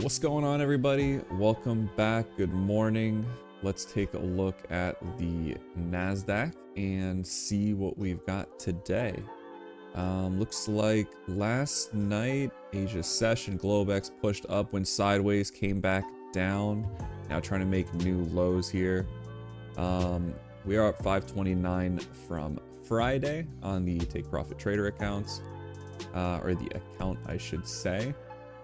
What's going on, everybody? Welcome back. Good morning. Let's take a look at the NASDAQ and see what we've got today. Looks like last night Asia session Globex pushed up, went sideways, came back down. Now trying to make new lows here. We are up 529 from Friday on the take profit trader accounts, or the account I should say.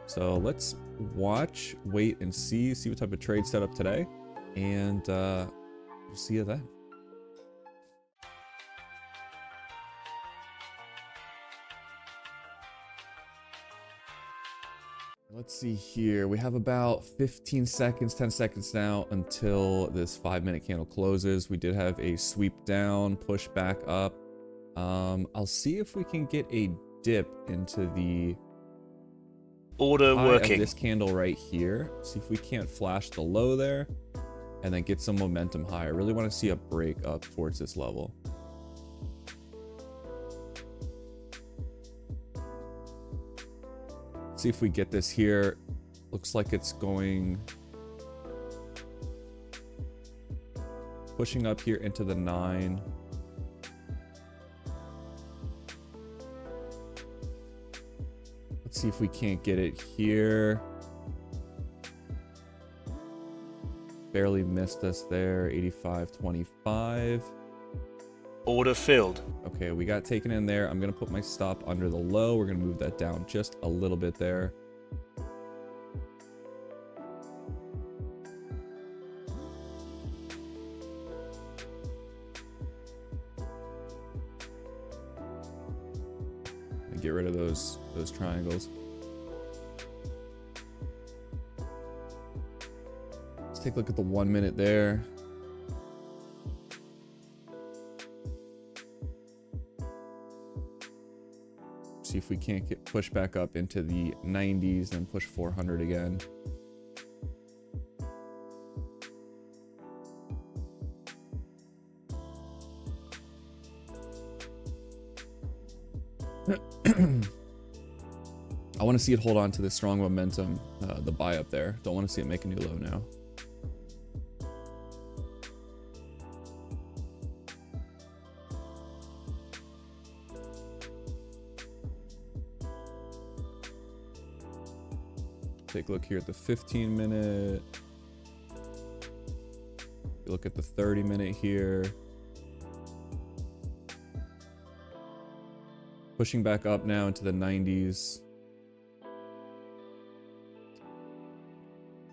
So let's watch, wait, and see what type of trade set up today, and we'll see you then. Let's see here. We have about 15 seconds, 10 seconds now until this 5-minute candle closes. We did have a sweep down, push back up. I'll see if we can get a dip into the order working of this candle right here. See if we can't flash the low there and then get some momentum higher. Really want to see a break up towards this level. See if we get this here. Looks like it's going pushing up here into the 9. Let's see if we can't get it here. Barely missed us there. 85.25. order filled. Okay, we got taken in there. I'm gonna put my stop under the low. We're gonna move that down just a little bit there. And get rid of those triangles. Let's take a look at the 1 minute there. See if we can't get push back up into the 90s and push 400 again. I want to see it hold on to this strong momentum, the buy up there. Don't want to see it make a new low now. Take a look here at the 15-minute. Look at the 30-minute here. Pushing back up now into the 90s.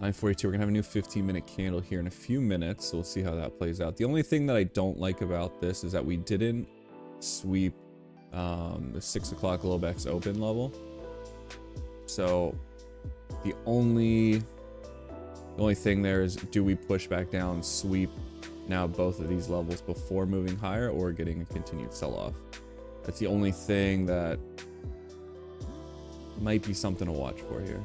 9:42. We're gonna have a new 15-minute candle here in a few minutes, so we'll see how that plays out. The only thing that I don't like about this is that we didn't sweep the 6 o'clock Globex open level. So the only thing there is, do we push back down, sweep now both of these levels before moving higher, or getting a continued sell-off? That's the only thing that might be something to watch for here.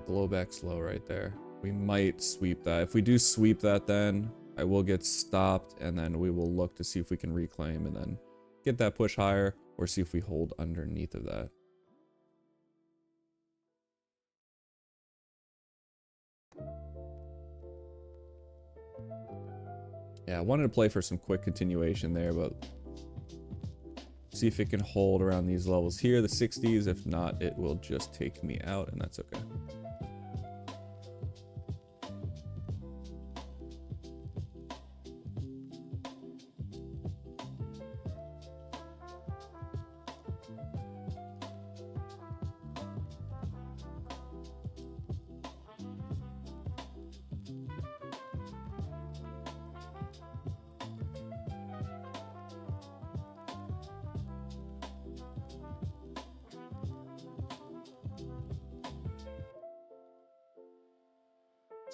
Globex low right there. We might sweep that. If we do sweep that, then I will get stopped, and then we will look to see if we can reclaim and then get that push higher, or see if we hold underneath of that. Yeah, I wanted to play for some quick continuation there, but see if it can hold around these levels here, the 60s. If not, it will just take me out, and that's okay.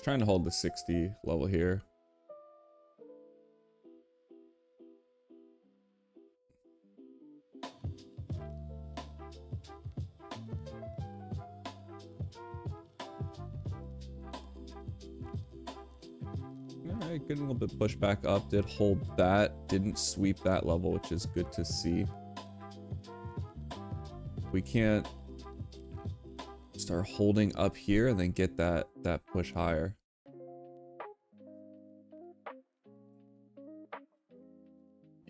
Trying to hold the 60 level here. Alright, getting a little bit pushed back up. Did hold that. Didn't sweep that level, which is good to see. We can't start holding up here and then get that push higher.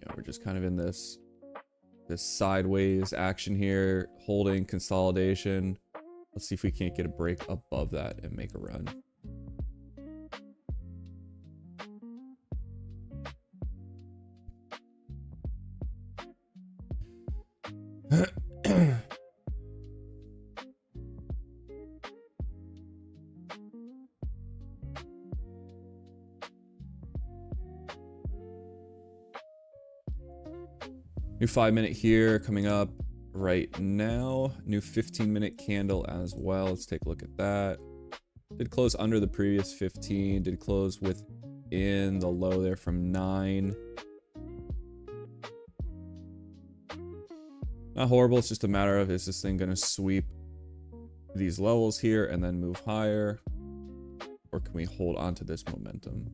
Yeah, we're just kind of in this sideways action here, holding consolidation. Let's see if we can't get a break above that and make a run. New 5-minute here coming up right now. New 15-minute candle as well. Let's take a look at that. Did close under the previous 15. Did close within the low there from 9. Not horrible. It's just a matter of, is this thing going to sweep these levels here and then move higher? Or can we hold on to this momentum?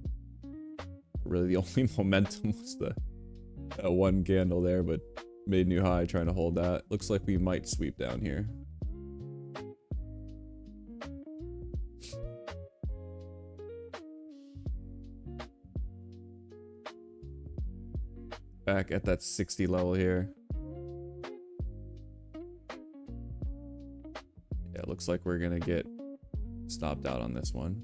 Really, the only momentum was the one candle there, but made new high trying to hold that. Looks like we might sweep down here. Back at that 60 level here. Yeah, it looks like we're gonna get stopped out on this one.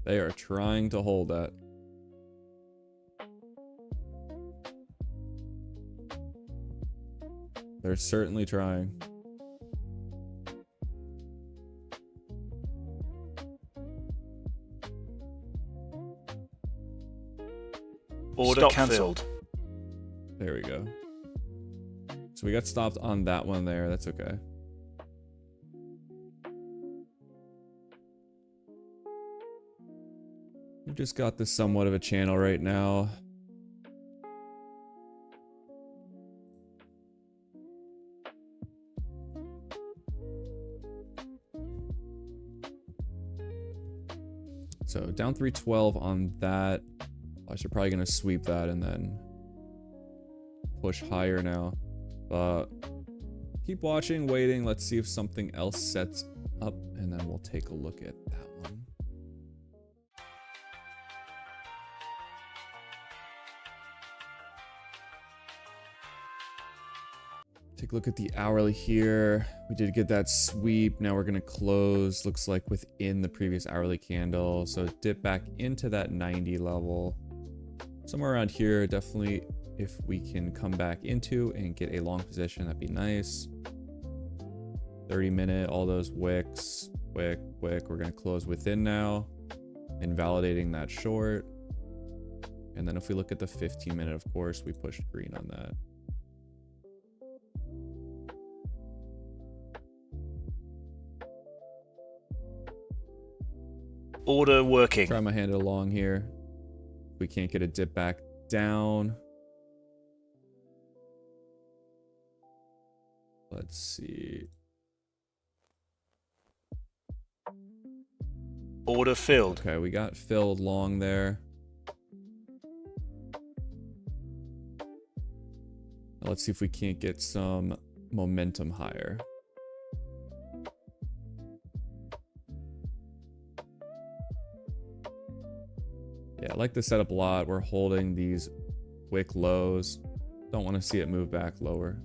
They are trying to hold that. They're certainly trying. Order cancelled. There we go. So we got stopped on that one there. That's okay. We've just got this somewhat of a channel right now. So down 312 on that. I should probably gonna sweep that and then push higher now. But keep watching, waiting. Let's see if something else sets up and then we'll take a look at that one. Take a look at the hourly here. We did get that sweep. Now we're going to close, looks like within the previous hourly candle. So dip back into that 90 level. Somewhere around here, definitely if we can come back into and get a long position, that'd be nice. 30-minute, all those wicks, wick. We're going to close within now, invalidating that short. And then if we look at the 15-minute, of course, we pushed green on that. Order working. Try my hand along here. We can't get a dip back down. Let's see. Order filled. Okay, we got filled long there. Let's see if we can't get some momentum higher. Yeah, I like the setup a lot. We're holding these wick lows. Don't want to see it move back lower.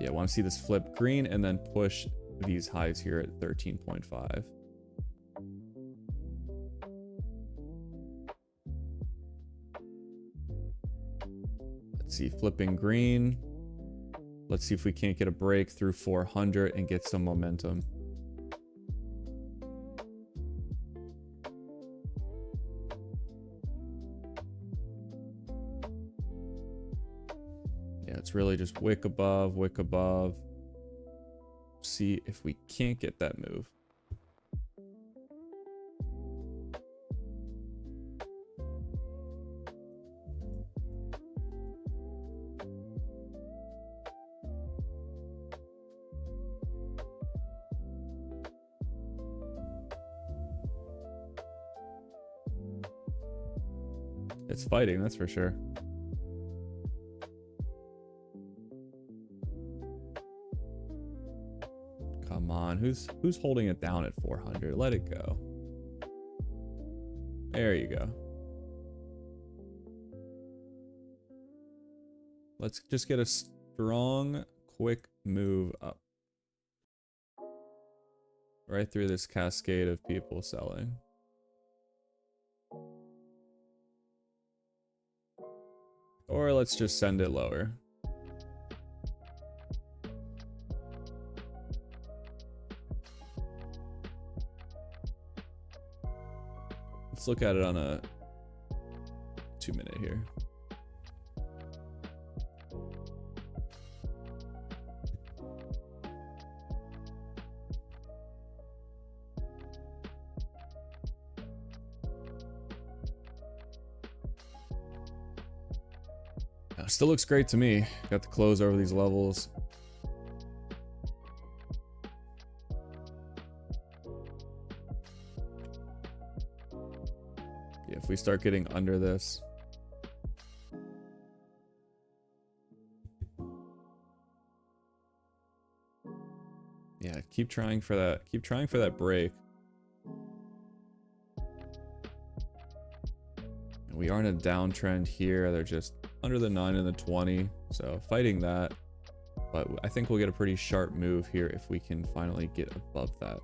Yeah, I want to see this flip green and then push these highs here at 13.5. Let's see, flipping green. Let's see if we can't get a break through 400 and get some momentum. It's really just wick above, wick above. See if we can't get that move. It's fighting, that's for sure. Come on, who's holding it down at 400? Let it go. There you go. Let's just get a strong, quick move up. Right through this cascade of people selling. Or let's just send it lower. Let's look at it on a 2-minute here. Still looks great to me. Got the close over these levels. Yeah, if we start getting under this. Yeah, keep trying for that. Keep trying for that break. And we are in a downtrend here. They're just under the 9 and the 20, so fighting that, but I think we'll get a pretty sharp move here if we can finally get above that.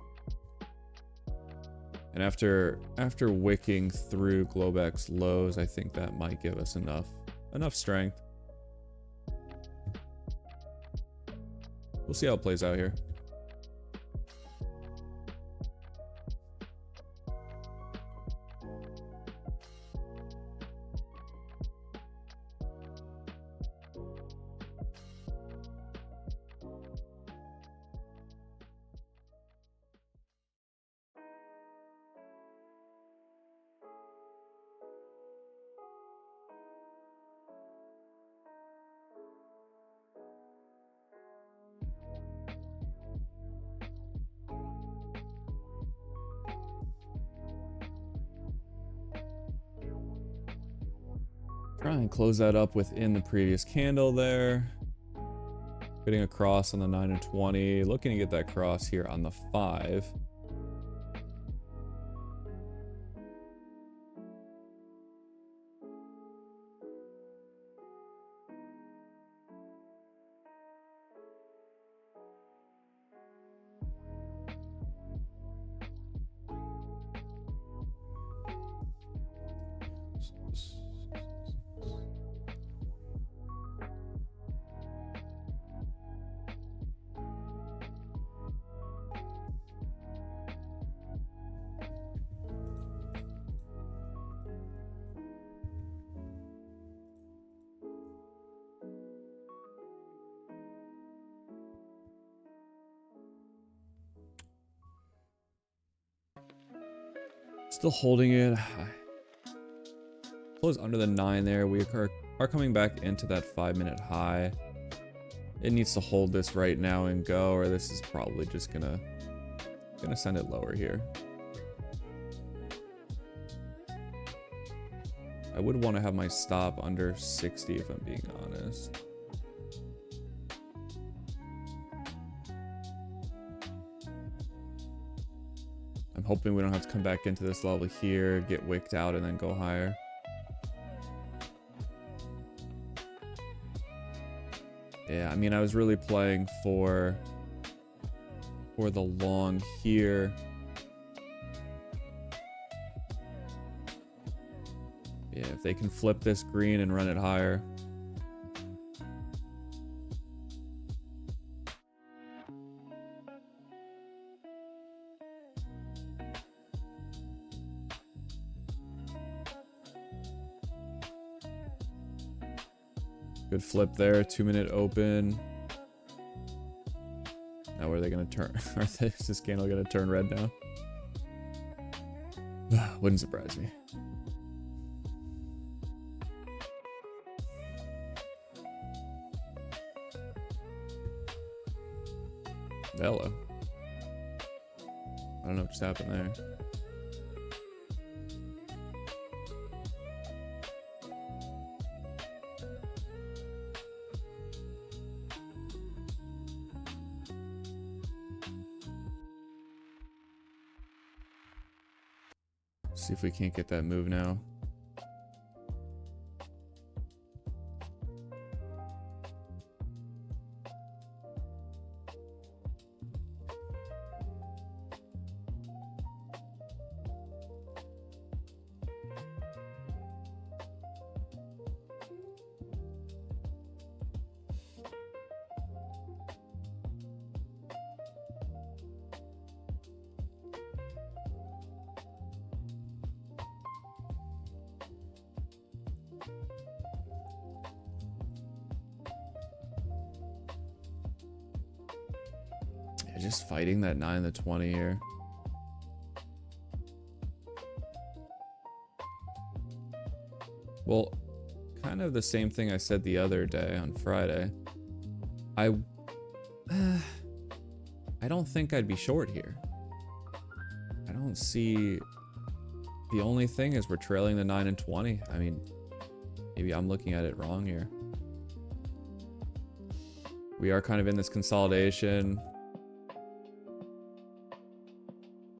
And after wicking through Globex lows, I think that might give us enough strength. We'll see how it plays out here. Try and close that up within the previous candle there. Getting a cross on the 9 and 20. Looking to get that cross here on the 5. Still holding it. Close under the 9 there. We are coming back into that 5-minute high. It needs to hold this right now and go, or this is probably just gonna send it lower here. I would want to have my stop under 60 if I'm being honest. I'm hoping we don't have to come back into this level here, get wicked out, and then go higher. Yeah, I mean, I was really playing for the long here. Yeah, if they can flip this green and run it higher. Good flip there, 2-minute open. Now where are they gonna turn? Is this candle gonna turn red now? Wouldn't surprise me. Hello. I don't know what just happened there. See if we can't get that move now. Just fighting that 9 and the 20 here. Well, kind of the same thing I said the other day on Friday. I don't think I'd be short here. I don't see. The only thing is we're trailing the 9 and 20. I mean, maybe I'm looking at it wrong here. We are kind of in this consolidation.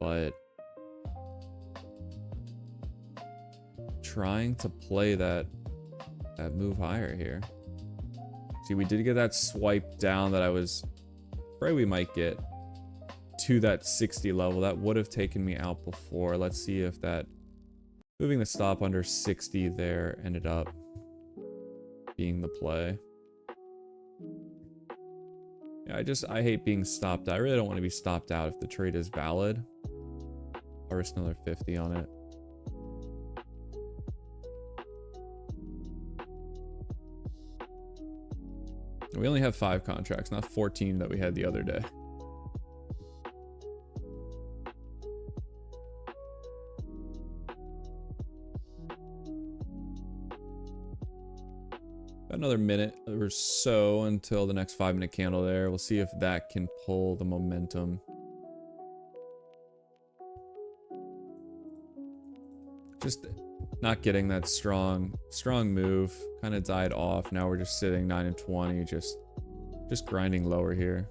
But trying to play that move higher here. See, we did get that swipe down that I was afraid we might get to that 60 level. That would have taken me out before. Let's see if that moving the stop under 60 there ended up being the play. Yeah, I hate being stopped out. I really don't want to be stopped out if the trade is valid. I'll risk another 50 on it. We only have 5 contracts, not 14 that we had the other day. Got another minute or so until the next 5-minute candle there. We'll see if that can pull the momentum. Just not getting that strong move. Kind of died off. Now we're just sitting 9 and 20, just grinding lower here.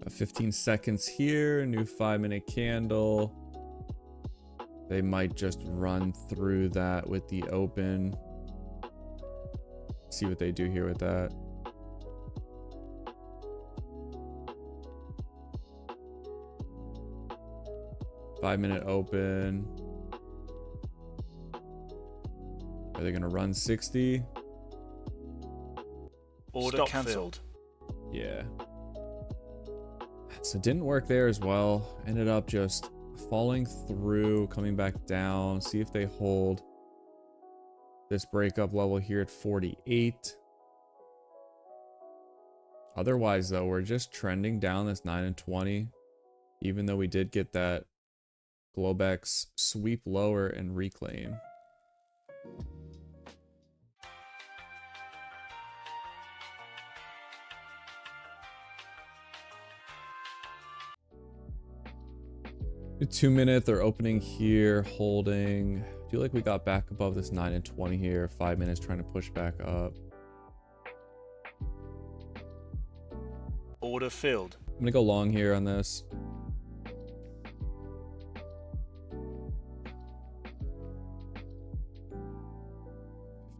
About 15 seconds here, new 5-minute candle. They might just run through that with the open. See what they do here with that. Five-minute open. Are they gonna run 60? Order cancelled. Yeah. So it didn't work there as well. Ended up just falling through, coming back down. See if they hold this breakup level here at 48. Otherwise, though, we're just trending down this 9 and 20. Even though we did get that Globex sweep lower and reclaim. The 2-minute, they're opening here, holding. I feel like we got back above this 9 and 20 here. 5 minutes trying to push back up. Order filled. I'm gonna go long here on this.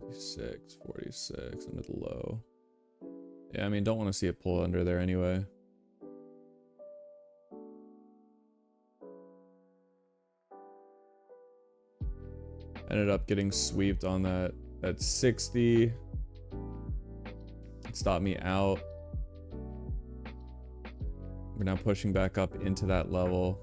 $56, $46 under the low. Yeah, I mean, don't want to see it pull under there anyway. Ended up getting sweeped on that 60. It stopped me out. We're now pushing back up into that level.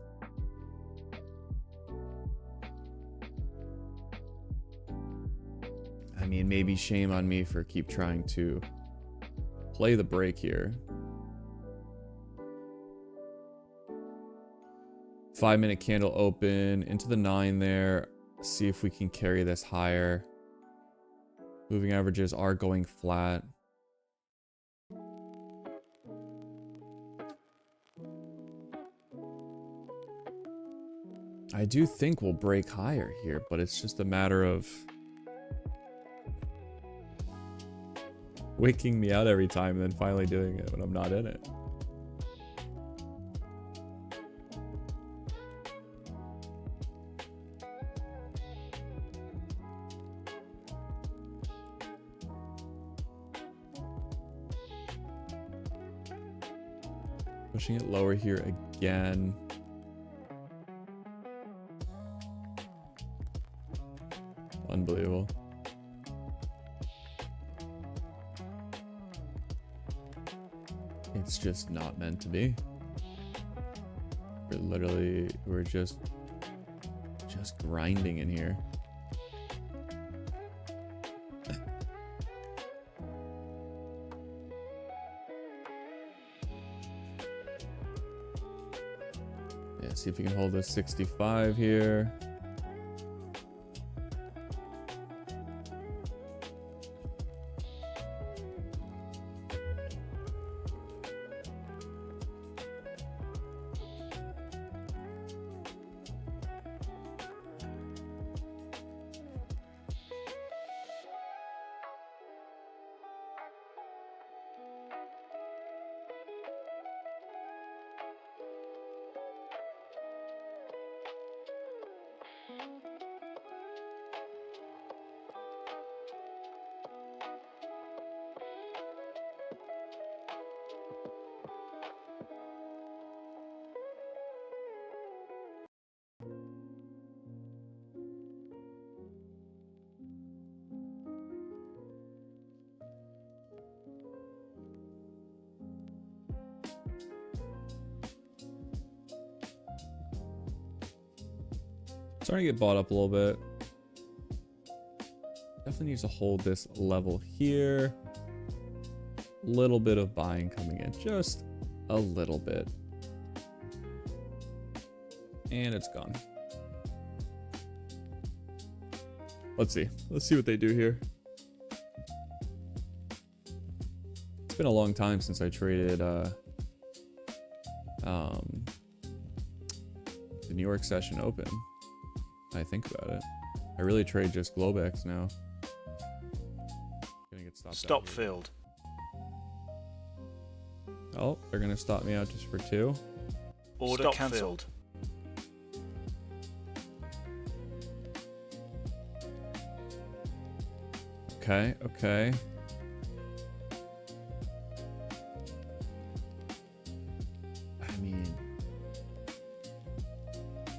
I mean, maybe shame on me for keep trying to play the break here. 5-minute candle open into the 9 there. See if we can carry this higher. Moving averages are going flat. I do think we'll break higher here, but it's just a matter of waking me out every time and then finally doing it when I'm not in it. Pushing it lower here again. Unbelievable. It's just not meant to be. We're just grinding in here. Yeah, see if we can hold this 65 here. Starting to get bought up a little bit. Definitely needs to hold this level here. Little bit of buying coming in, just a little bit. And it's gone. Let's see. Let's see what they do here. It's been a long time since I traded the New York session open. I think about it. I really trade just Globex now. Gonna get stopped. Stop filled. Oh, they're gonna stop me out just for 2. Order Stop cancelled. Okay, okay. I mean,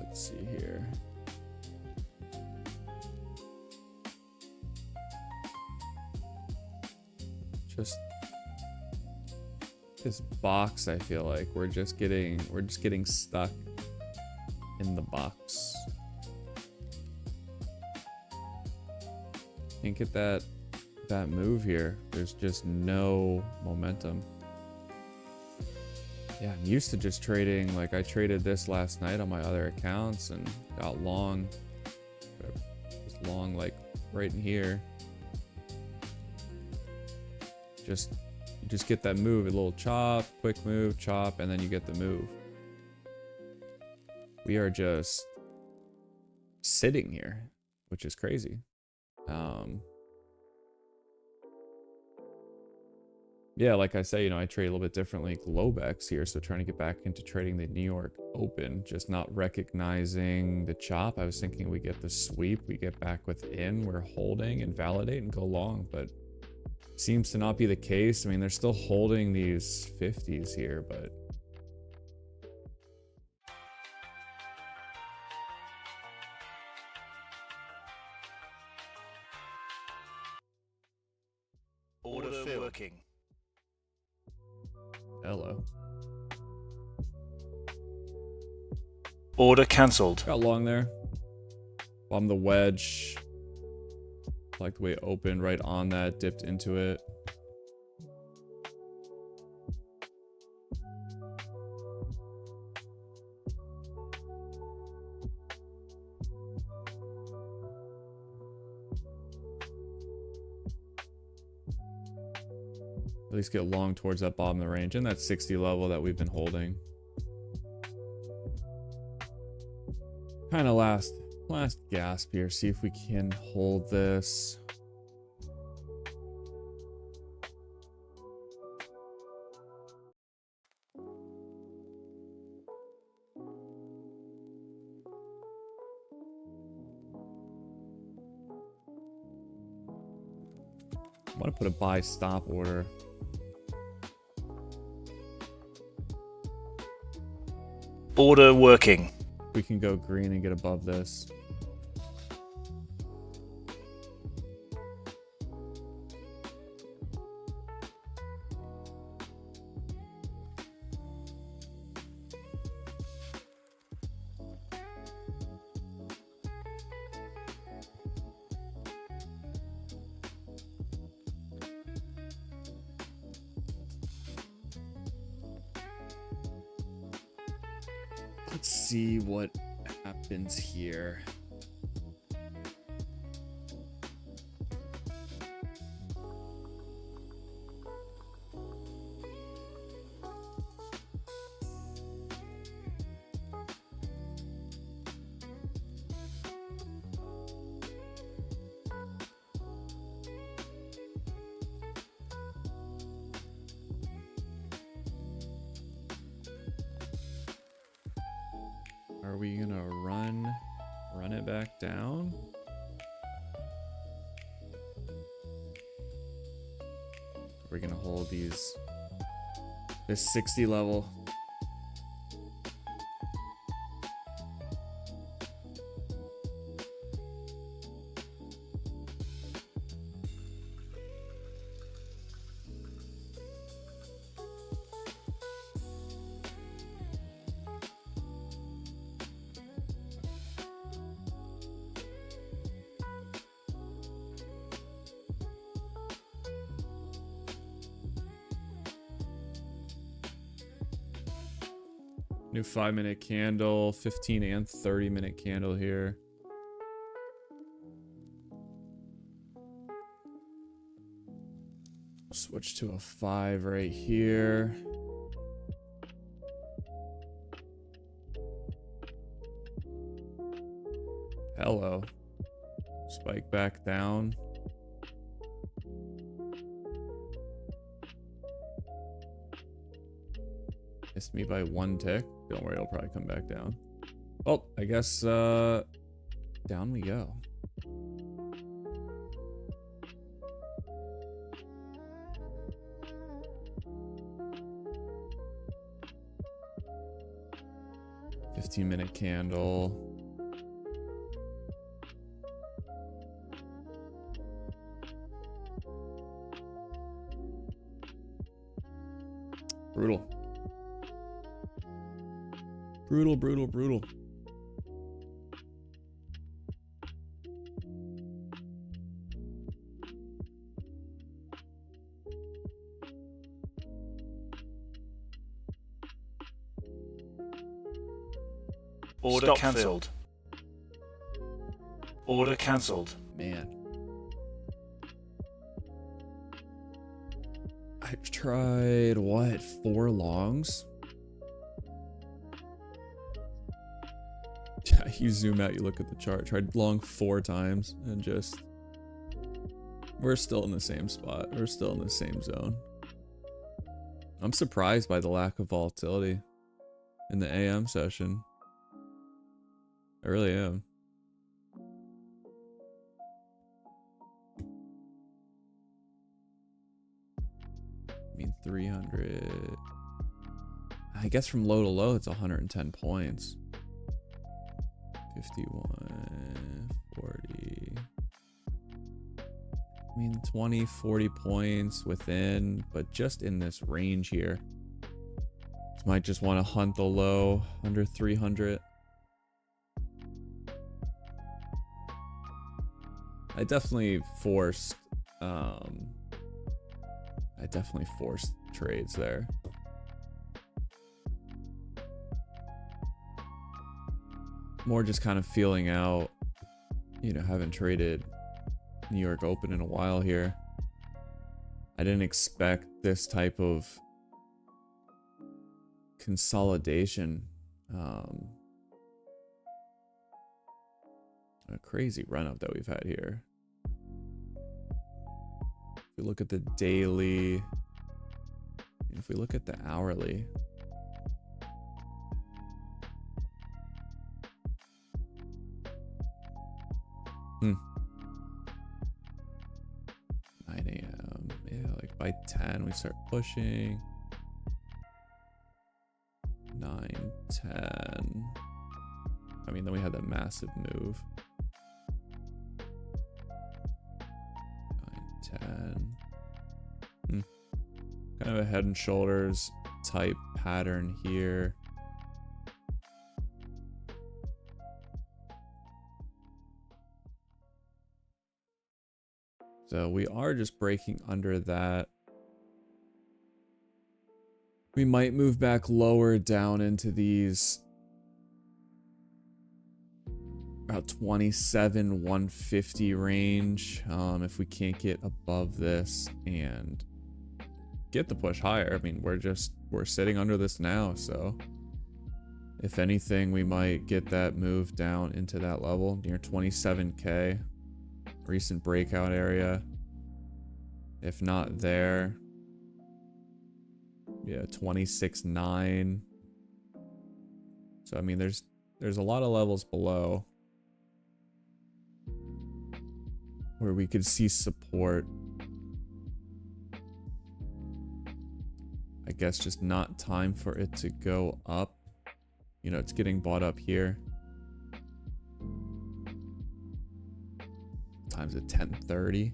let's see here. Just this box, I feel like we're just getting stuck in the box. Can't get that move here. There's just no momentum. Yeah, I'm used to just trading. Like, I traded this last night on my other accounts and got long. Just long, like right in here. You just get that move, a little chop, quick move, chop, and then you get the move. We are just sitting here, which is crazy. Yeah, like I say, I trade a little bit differently Globex here, so trying to get back into trading the New York Open, just not recognizing the chop. I was thinking we get the sweep, we get back within, we're holding and validate and go long, but seems to not be the case. I mean, they're still holding these 50s here, but Order filled. Working. hello. Order cancelled. Got long there. Bomb the wedge. Like the way it opened right on that, dipped into it. At least get long towards that bottom of the range and that 60 level that we've been holding. Kind of last gasp here. See if we can hold this. I want to put a buy stop order. Order working. We can go green and get above this. Let's see what happens here. Are we gonna run it back down? We're gonna hold this 60 level. New 5-minute candle, 15 and 30-minute candle here. Switch to a 5 right here. Hello. Spike back down. Missed me by 1 tick. Don't worry, it'll probably come back down. Oh, I guess down we go. $15-minute candle. Brutal. Brutal, brutal, brutal. Order cancelled. Order cancelled. Man. I've tried, what, 4 longs? You zoom out, you look at the chart. Tried long 4 times and just... We're still in the same spot. We're still in the same zone. I'm surprised by the lack of volatility in the AM session. I really am. I mean, 300... I guess from low to low, it's 110 points. 51, 40. I mean, 20, 40 points within, but just in this range here. Might just want to hunt the low under 300. I definitely forced trades there. More just kind of feeling out, you know, haven't traded New York Open in a while here. I didn't expect this type of consolidation. A crazy run up that we've had here. If we look at the daily, if we look at the hourly, Hmm. 9 a.m. Yeah, like by 10 we start pushing. 9, 10. I mean, then we had that massive move. 9, 10. Kind of a head and shoulders type pattern here. So we are just breaking under that. We might move back lower down into these about 27, 150 range. If we can't get above this and get the push higher. I mean, we're sitting under this now. So if anything, we might get that move down into that level near 27K. Recent breakout area. If not there, yeah, 26.9. So I mean, there's a lot of levels below where we could see support. I guess just not time for it to go up. You know, it's getting bought up here. Times at 10:30.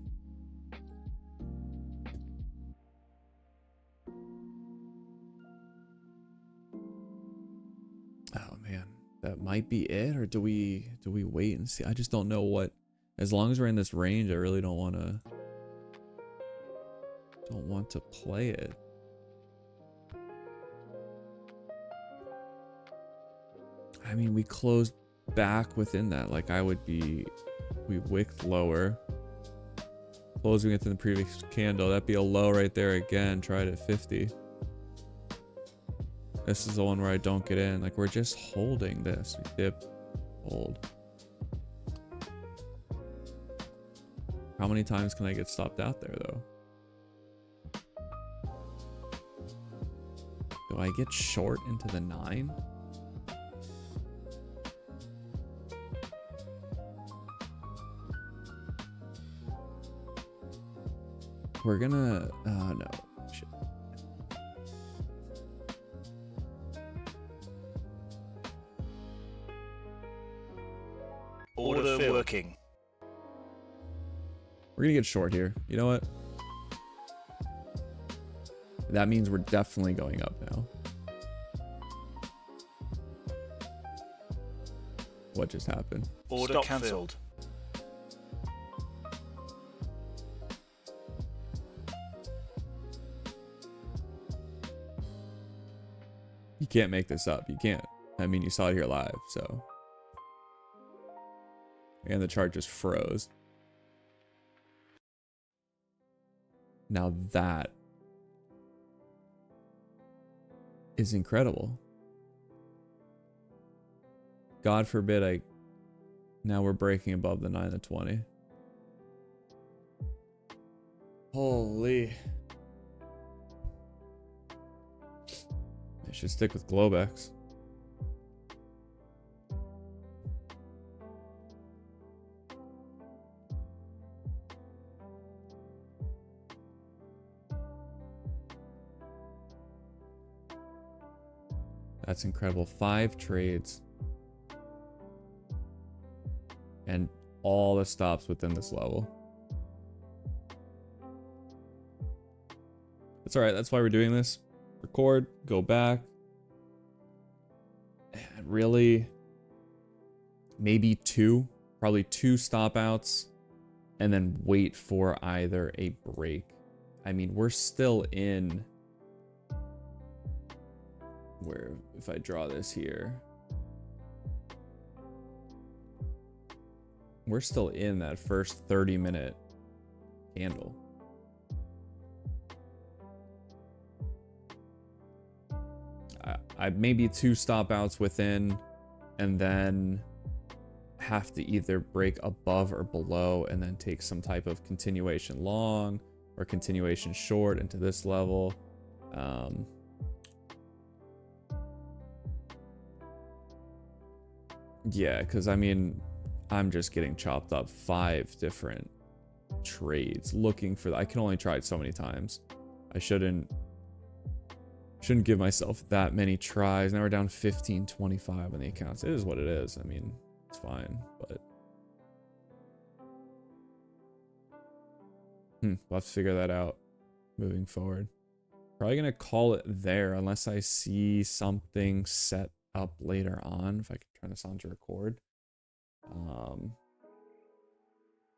Oh man, that might be it, or do we wait and see? I just don't know what. As long as we're in this range, I really don't want to play it. I mean, we closed back within that. Like we wicked lower, closing within the previous candle. That'd be a low right there again. Tried at 50. This is the one where I don't get in. Like, we're just holding this. We dip, hold. How many times can I get stopped out there, though? Do I get short into the 9? We're gonna... no. Shit. Order working. We're gonna get short here. You know what? That means we're definitely going up now. What just happened? Order cancelled. You can't make this up. You can't. I mean, you saw it here live, so. And the chart just froze. Now that is incredible. God forbid now we're breaking above the 9 to 20. Holy. I should stick with Globex. That's incredible. 5 trades. And all the stops within this level. That's alright. That's why we're doing this. Record, go back. And really, maybe 2. Probably 2 stop outs. And then wait for either a break. I mean, we're still in... Where, if I draw this here, we're still in that first 30-minute candle. I maybe 2 stop outs within, and then have to either break above or below and then take some type of continuation long or continuation short into this level. Yeah, because I mean, I'm just getting chopped up 5 different trades looking for I can only try it so many times. I shouldn't give myself that many tries. Now we're down 15.25 on the accounts. It is what it is. I mean, it's fine, but we'll have to figure that out moving forward. Probably gonna call it there unless I see something set up later on. If I can turn this on to record.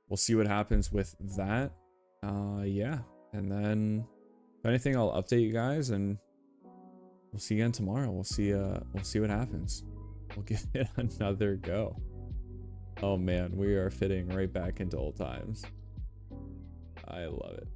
We'll see what happens with that. Yeah, and then if anything, I'll update you guys, and we'll see you again tomorrow. We'll see what happens. We'll give it another go. Oh man, we are fitting right back into old times. I love it.